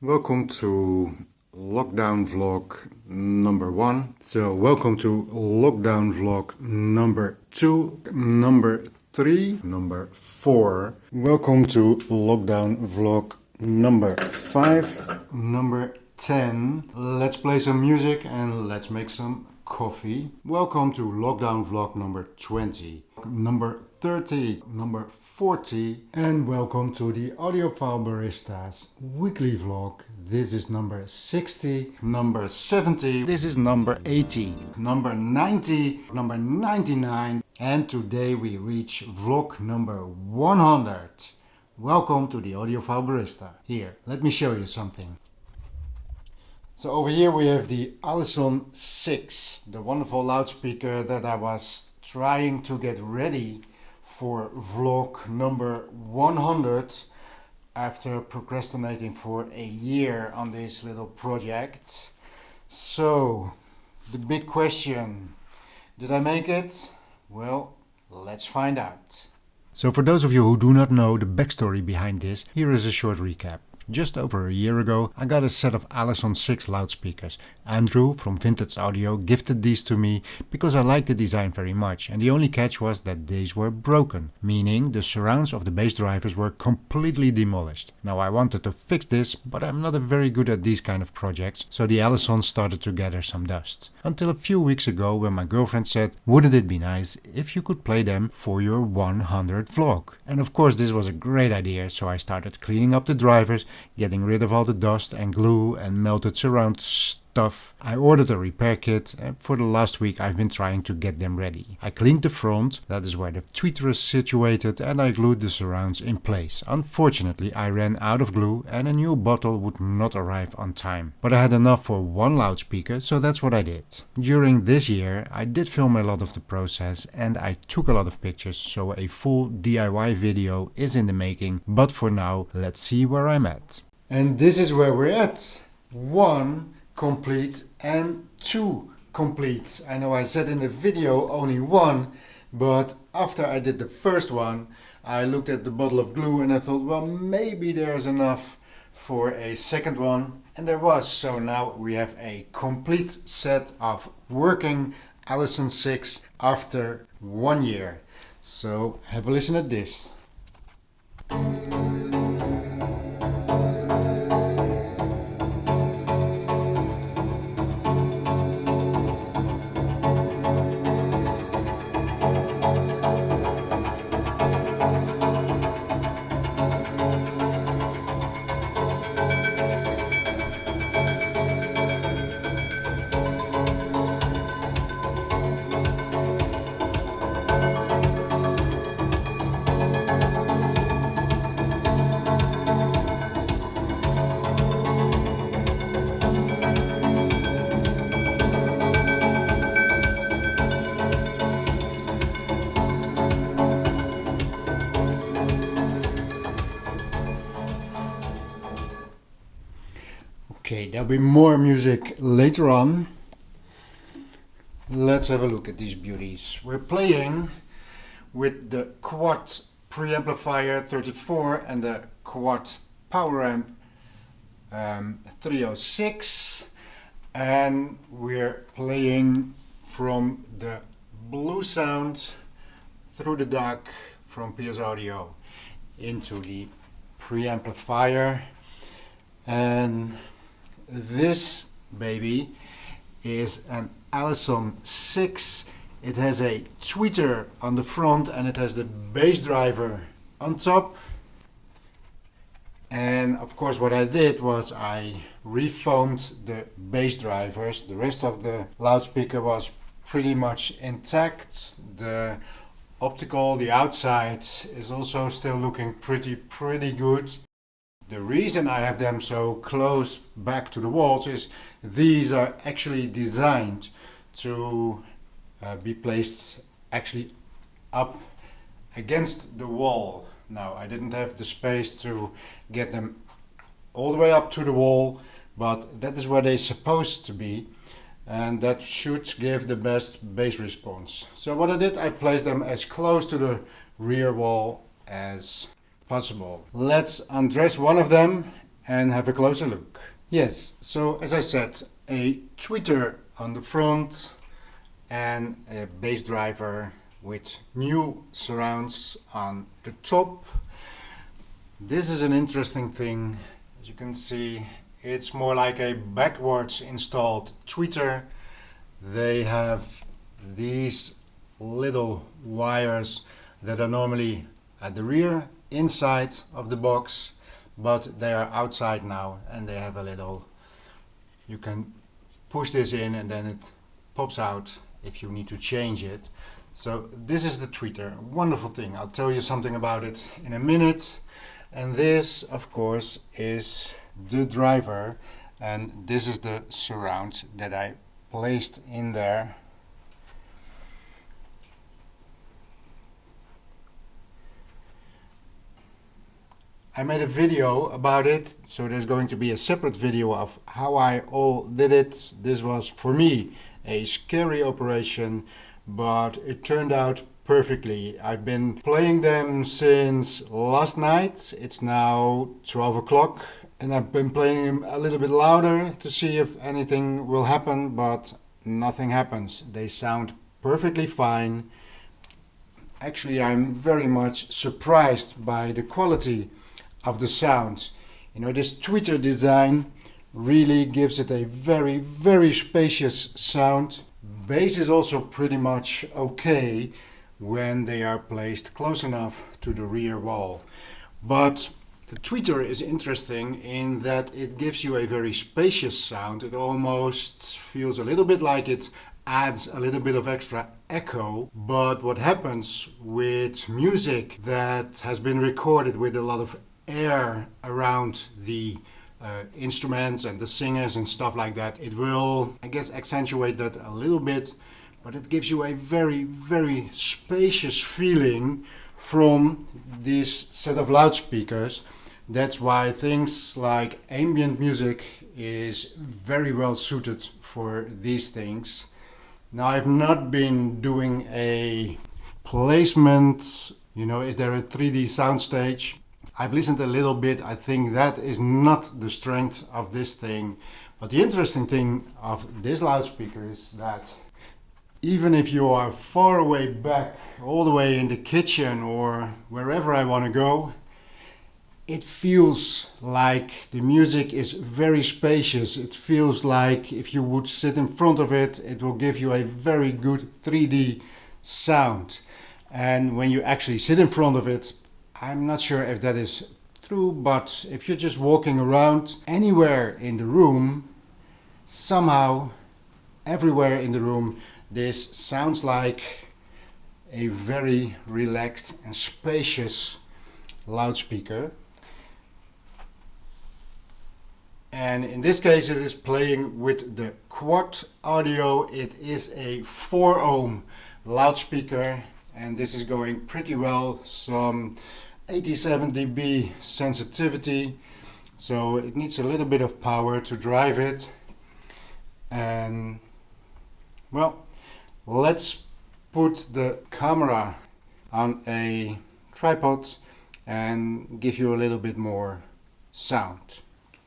Welcome to lockdown vlog number 1. So welcome to lockdown vlog number 2, number 3, number 4. Welcome to lockdown vlog number 5, number 10. Let's play some music and let's make some coffee. Welcome to lockdown vlog number 20, number 30, number 40, and welcome to the Audiophile Barista's weekly vlog. This is number 60, number 70, this is number 80, number 90, number 99, and today we reach vlog number 100. Welcome to the Audiophile Barista. Here, let me show you something. So over here we have the Allison SIX, the wonderful loudspeaker that I was trying to get ready for vlog number 100 after procrastinating for a year on this little project. So the big question, did I make it? Well, let's find out. So for those of you who do not know the backstory behind this, here is a short recap. Just over a year ago, I got a set of Allison SIX loudspeakers. Andrew from Vintage Audio gifted these to me because I liked the design very much, and the only catch was that these were broken, meaning the surrounds of the bass drivers were completely demolished. Now I wanted to fix this, but I'm not very good at these kind of projects, so the Allison started to gather some dust. Until a few weeks ago when my girlfriend said, wouldn't it be nice if you could play them for your 100th vlog? And of course this was a great idea, so I started cleaning up the drivers, getting rid of all the dust and glue and melted surround stuff. I ordered a repair kit, and for the last week I've been trying to get them ready. I cleaned the front, that is where the tweeter is situated, and I glued the surrounds in place. Unfortunately I ran out of glue and a new bottle would not arrive on time. But I had enough for one loudspeaker, so that's what I did. During this year I did film a lot of the process and I took a lot of pictures, so a full DIY video is in the making, but for now let's see where I'm at. And this is where we're at. 1 complete and 2 complete. I know I said in the video only 1, but after I did the first one, I looked at the bottle of glue and I thought, well, maybe there's enough for a second one. And there was. So now we have a complete set of working Allison SIX after 1 year. So have a listen at this. Okay, there'll be more music later on. Let's have a look at these beauties. We're playing with the quad preamplifier 34 and the quad power amp 306, and we're playing from the blue sound through the DAC from PS Audio into the preamplifier. And this baby is an Allison SIX. It has a tweeter on the front and it has the bass driver on top. And of course what I did was I refoamed the bass drivers. The rest of the loudspeaker was pretty much intact. The optical, the outside, is also still looking pretty good. The reason I have them so close back to the walls is these are actually designed to be placed actually up against the wall. Now I didn't have the space to get them all the way up to the wall, but that is where they're supposed to be, and that should give the best bass response. So what I did, I placed them as close to the rear wall as possible. Let's undress one of them and have a closer look. Yes, so as I said, a tweeter on the front and a bass driver with new surrounds on the top. This is an interesting thing. As you can see, it's more like a backwards installed tweeter. They have these little wires that are normally at the rear inside of the box, but they are outside now, and they have a little, you can push this in and then it pops out if you need to change it. So this is the tweeter, wonderful thing. I'll tell you something about it in a minute. And this of course is the driver, and this is the surround that I placed in there. I made a video about it, so there's going to be a separate video of how I all did it. This was for me a scary operation, but it turned out perfectly. I've been playing them since last night. It's now 12 o'clock and I've been playing them a little bit louder to see if anything will happen, but nothing happens. They sound perfectly fine. Actually, I'm very much surprised by the quality of the sound. You know, this tweeter design really gives it a very, very spacious sound. Bass is also pretty much okay when they are placed close enough to the rear wall. But the tweeter is interesting in that it gives you a very spacious sound. It almost feels a little bit like it adds a little bit of extra echo. But what happens with music that has been recorded with a lot of air around the instruments and the singers and stuff like that, it will, I guess, accentuate that a little bit, but it gives you a very, very spacious feeling from this set of loudspeakers. That's why things like ambient music is very well suited for these things. Now, I've not been doing a placement, you know, is there a 3D soundstage? I've listened a little bit. I think that is not the strength of this thing. But the interesting thing of this loudspeaker is that even if you are far away back, all the way in the kitchen or wherever I want to go, it feels like the music is very spacious. It feels like if you would sit in front of it, it will give you a very good 3D sound. And when you actually sit in front of it, I'm not sure if that is true, but if you're just walking around anywhere in the room, somehow, everywhere in the room, this sounds like a very relaxed and spacious loudspeaker. And in this case it is playing with the quad audio. It is a 4 ohm loudspeaker, and this is going pretty well. Some 87 dB sensitivity, so it needs a little bit of power to drive it. And well, let's put the camera on a tripod and give you a little bit more sound.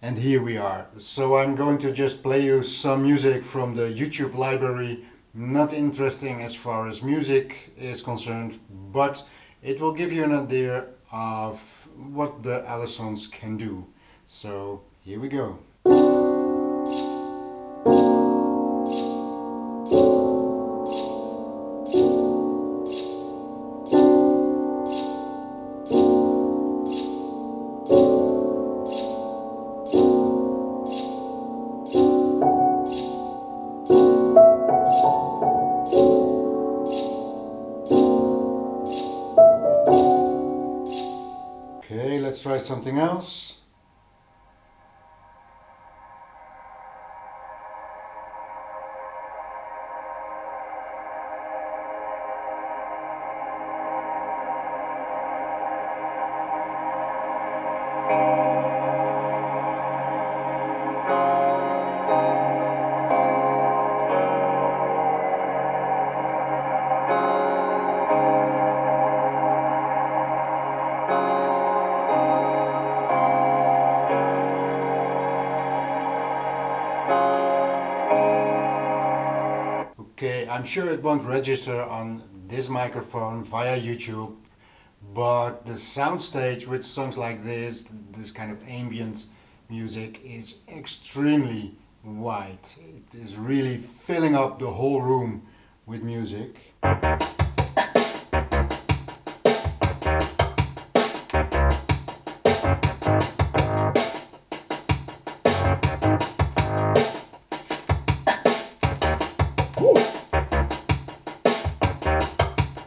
And here we are. So I'm going to just play you some music from the YouTube library. Not interesting as far as music is concerned, but it will give you an idea of what the Allisons can do. So here we go. Okay, let's try something else. I'm sure it won't register on this microphone via YouTube, but the soundstage with songs like this kind of ambient music is extremely wide. It is really filling up the whole room with music.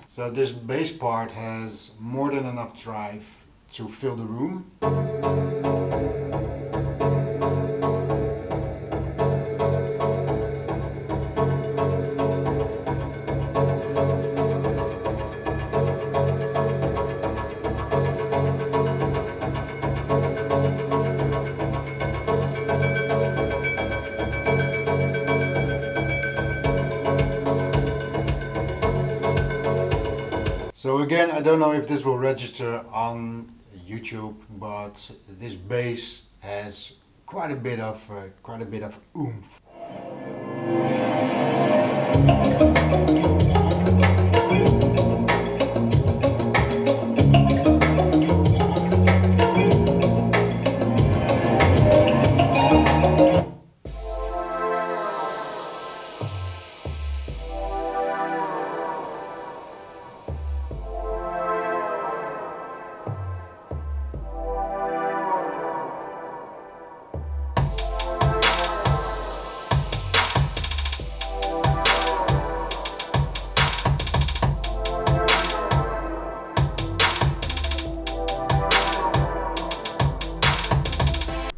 So this bass part has more than enough drive to fill the room. So again, I don't know if this will register on YouTube, but this bass has quite a bit of oomph.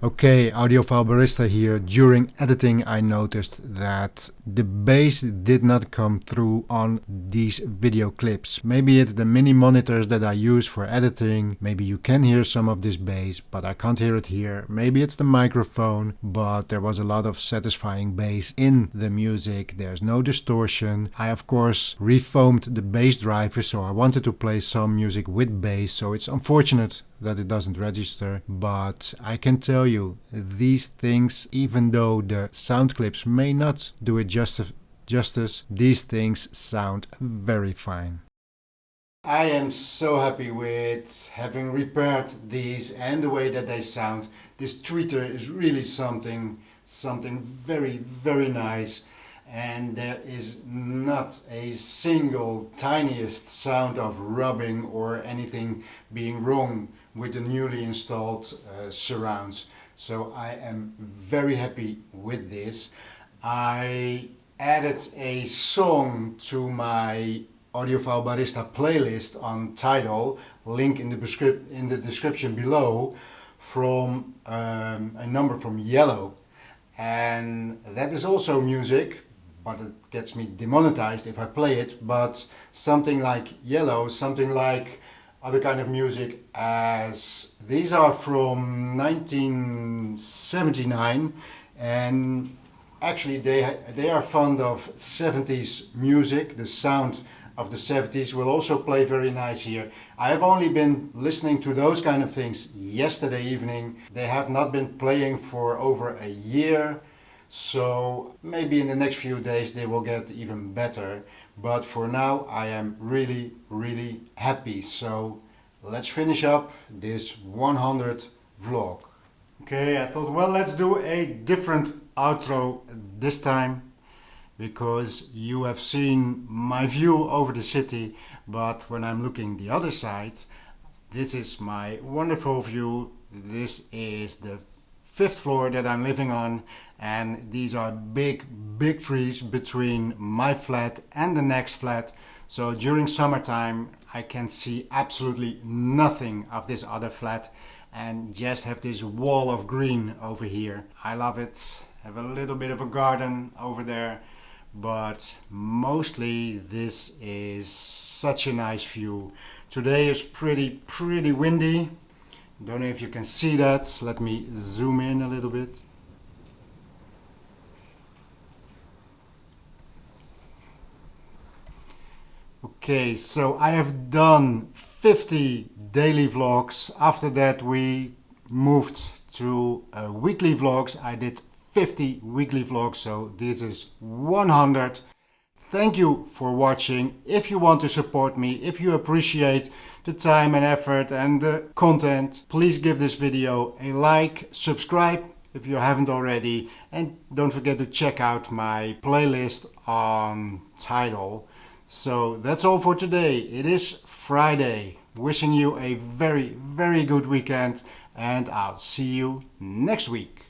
Okay, Audiophile Barista here. During editing I noticed that the bass did not come through on these video clips. Maybe it's the mini monitors that I use for editing. Maybe you can hear some of this bass, but I can't hear it here. Maybe it's the microphone, but there was a lot of satisfying bass in the music. There's no distortion. I of course refoamed the bass driver, so I wanted to play some music with bass, so it's unfortunate that it doesn't register, but I can tell you these things, even though the sound clips may not do it justice, these things sound very fine. I am so happy with having repaired these and the way that they sound. This tweeter is really something very, very nice, and there is not a single tiniest sound of rubbing or anything being wrong with the newly installed surrounds. So I am very happy with this. I added a song to my Audiophile Barista playlist on TIDAL, link in the description below, from a number from Yellow. And that is also music, but it gets me demonetized if I play it, but something like Yellow, something like other kind of music, as these are from 1979, and actually they are fond of 70s music. The sound of the 70s will also play very nice here. I have only been listening to those kind of things yesterday evening. They have not been playing for over a year, so maybe in the next few days they will get even better. But for now I am really, really happy. So let's finish up this 100 vlog. Okay, I thought, well, let's do a different outro this time, because you have seen my view over the city, but when I'm looking the other side, this is my wonderful view. This is the 5th floor that I'm living on, and these are big trees between my flat and the next flat. So during summertime I can see absolutely nothing of this other flat and just have this wall of green over here. I love it. Have a little bit of a garden over there, but mostly this is such a nice view. Today is pretty windy. Don't know if you can see that. Let me zoom in a little bit. Okay, so I have done 50 daily vlogs. After that we moved to weekly vlogs. I did 50 weekly vlogs, so this is 100. thank you for watching. If you want to support me, if you appreciate the time and effort and the content, please give this video a like, subscribe if you haven't already, and don't forget to check out my playlist on TIDAL. So that's all for today. It is Friday. Wishing you a very, very good weekend, and I'll see you next week.